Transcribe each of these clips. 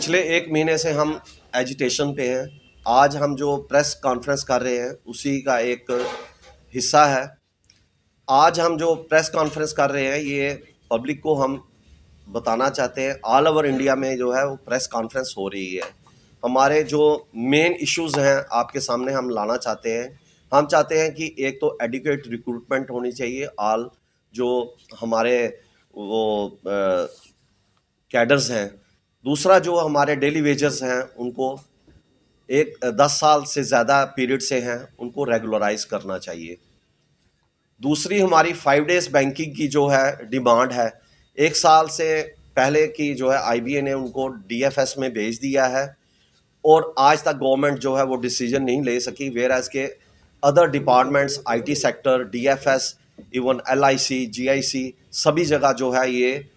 पिछले 1 महीने से हम एजिटेशन पे हैं। आज हम जो प्रेस कॉन्फ्रेंस कर रहे हैं उसी का एक हिस्सा है। आज हम जो प्रेस कॉन्फ्रेंस कर रहे हैं ये पब्लिक को हम बताना चाहते हैं, ऑल ओवर इंडिया में जो है वो प्रेस कॉन्फ्रेंस हो रही है। हमारे जो मेन इश्यूज़ हैं आपके सामने हम लाना चाहते हैं। हम चाहते हैं कि एक तो एडिक्वेट रिक्रूटमेंट होनी चाहिए, ऑल जो हमारे वो कैडर्स हैं। दूसरा जो हमारे डेली वेजर्स हैं उनको 10 साल से ज़्यादा पीरियड से हैं उनको रेगुलराइज करना चाहिए। दूसरी हमारी 5 डेज़ बैंकिंग की जो है डिमांड है, 1 साल से पहले की जो है आईबीए ने उनको डीएफएस में भेज दिया है और आज तक गवर्नमेंट जो है वो डिसीजन नहीं ले सकी। वेयर एज के other departments, IT sector, DFS, even LIC, GIC, सभी जगह जो है ये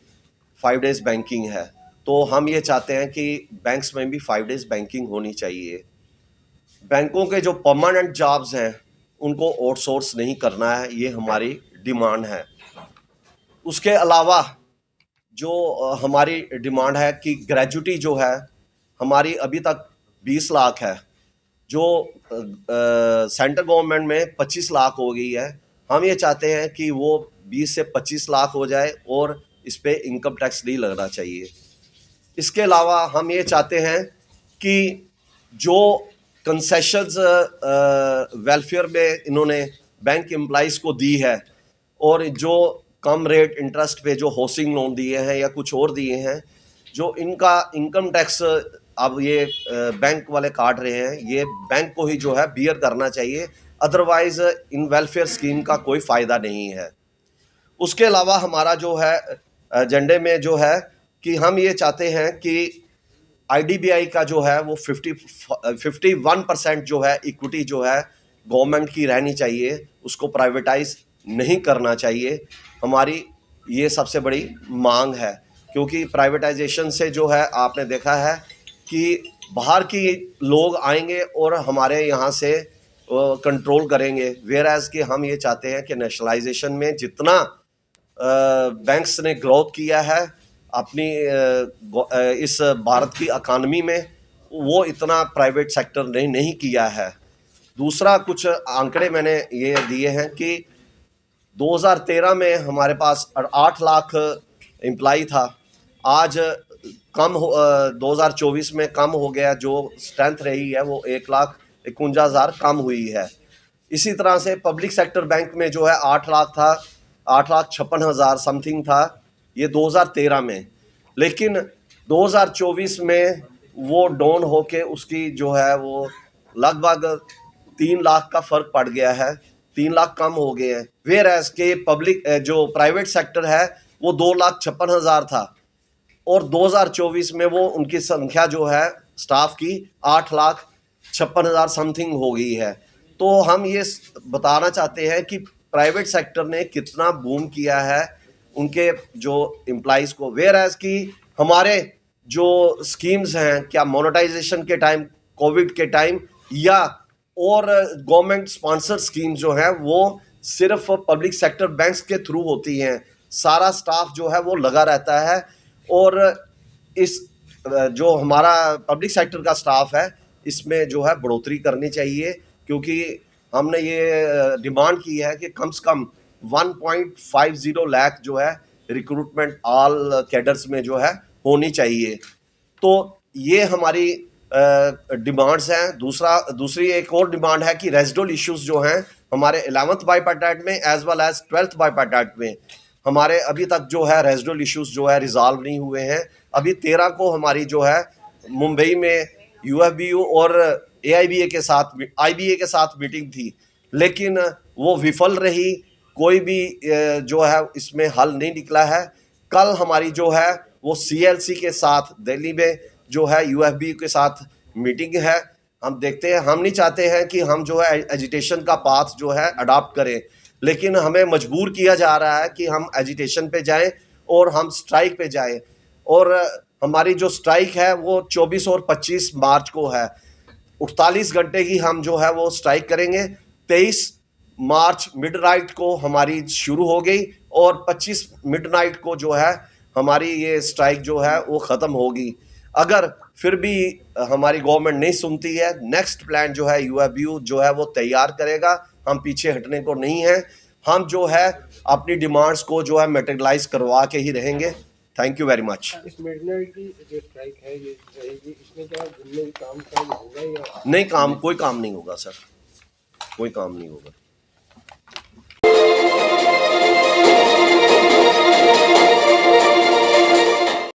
5 डेज़ बैंकिंग है। तो हम ये चाहते हैं कि बैंक्स में भी 5 डेज़ बैंकिंग होनी चाहिए। बैंकों के जो परमानेंट जॉब्स हैं उनको आउटसोर्स नहीं करना है, ये हमारी डिमांड है। उसके अलावा जो हमारी डिमांड है कि ग्रेजुटी जो है हमारी अभी तक 20 लाख है, जो सेंट्रल गवर्नमेंट में 25 लाख हो गई है। हम ये चाहते हैं कि वो 20 से 25 लाख हो जाए और इस पे इनकम टैक्स नहीं लगना चाहिए। इसके अलावा हम ये चाहते हैं कि जो कंसेशंस वेलफेयर में इन्होंने बैंक एम्प्लॉइज़ को दी है और जो कम रेट इंटरेस्ट पे जो हाउसिंग लोन दिए हैं या कुछ और दिए हैं, जो इनका इनकम टैक्स अब ये बैंक वाले काट रहे हैं, ये बैंक को ही जो है बियर करना चाहिए। अदरवाइज इन वेलफेयर स्कीम का कोई फ़ायदा नहीं है। उसके अलावा हमारा जो है एजेंडे में जो है कि हम ये चाहते हैं कि आईडीबीआई का जो है वो 51% जो है इक्विटी जो है गवर्नमेंट की रहनी चाहिए, उसको प्राइवेटाइज नहीं करना चाहिए। हमारी ये सबसे बड़ी मांग है, क्योंकि प्राइवेटाइजेशन से जो है आपने देखा है कि बाहर की लोग आएंगे और हमारे यहाँ से कंट्रोल करेंगे। वेयर एज कि हम ये चाहते हैं कि नेशनलाइजेशन में जितना बैंक्स ने ग्रोथ किया है अपनी इस भारत की इकानमी में, वो इतना प्राइवेट सेक्टर ने नहीं किया है। दूसरा कुछ आंकड़े मैंने ये दिए हैं कि 2013 में हमारे पास 8 लाख एम्प्लॉई था, आज 2024 में कम हो गया, जो स्ट्रेंथ रही है वो 1,51,000 कम हुई है। इसी तरह से पब्लिक सेक्टर बैंक में जो है 8 लाख था, 8,56,000 समथिंग था ये 2013 में, लेकिन 2024 में वो डाउन होके उसकी जो है वो लगभग 3 लाख का फर्क पड़ गया है, 3 लाख कम हो गए हैं। वेयर एज के पब्लिक जो प्राइवेट सेक्टर है वो 2,56,000 था और 2024 में वो उनकी संख्या जो है स्टाफ की 8,56,000 समथिंग हो गई है। तो हम ये बताना चाहते हैं कि प्राइवेट सेक्टर ने कितना बूम किया है उनके जो एम्प्लॉइज़ को। वेयर एज कि हमारे जो स्कीम्स हैं, क्या मोनेटाइजेशन के टाइम, कोविड के टाइम या और गवर्नमेंट स्पॉन्सर स्कीम जो है वो सिर्फ पब्लिक सेक्टर बैंक्स के थ्रू होती हैं। सारा स्टाफ जो है वो लगा रहता है और इस जो हमारा पब्लिक सेक्टर का स्टाफ है इसमें जो है बढ़ोतरी करनी चाहिए, क्योंकि हमने ये डिमांड की है कि कम से कम 1.50 लाख जो है रिक्रूटमेंट ऑल कैडर्स में जो है होनी चाहिए। तो ये हमारी डिमांड्स हैं। दूसरी एक और डिमांड है कि रेजिडुअल इश्यूज जो हैं हमारे 11th बाईपार्टाइट में एज वेल एज 12th बाईपार्टाइट में हमारे अभी तक जो है रेजिडुअल इश्यूज जो है रिजॉल्व नहीं हुए हैं। अभी 13 को हमारी जो है मुंबई में यूएफबीयू और आईबीए के साथ मीटिंग थी, लेकिन वो विफल रही, कोई भी जो है इसमें हल नहीं निकला है। कल हमारी जो है वो सीएलसी के साथ दिल्ली में जो है यूएफबी के साथ मीटिंग है। हम देखते हैं, हम नहीं चाहते हैं कि हम जो है एजिटेशन का पाथ जो है अडॉप्ट करें, लेकिन हमें मजबूर किया जा रहा है कि हम एजिटेशन पे जाएं और हम स्ट्राइक पे जाएं। और हमारी जो स्ट्राइक है वो 24 और 25 मार्च को है। 48 घंटे की हम जो है वो स्ट्राइक करेंगे। 23 मार्च मिडनाइट को हमारी शुरू हो गई और 25 मिडनाइट को जो है हमारी ये स्ट्राइक जो है वो ख़त्म होगी। अगर फिर भी हमारी गवर्नमेंट नहीं सुनती है, नेक्स्ट प्लान जो है यूएबीयू जो है वो तैयार करेगा। हम पीछे हटने को नहीं है, हम जो है अपनी डिमांड्स को जो है मटेरियलाइज करवा के ही रहेंगे। Thank you very much. इस मिडनाइट की जो स्ट्राइक है ये रहेगी, इसमें क्या दिन में काम होगा या नहीं, काम कोई काम नहीं होगा सर, कोई काम नहीं होगा।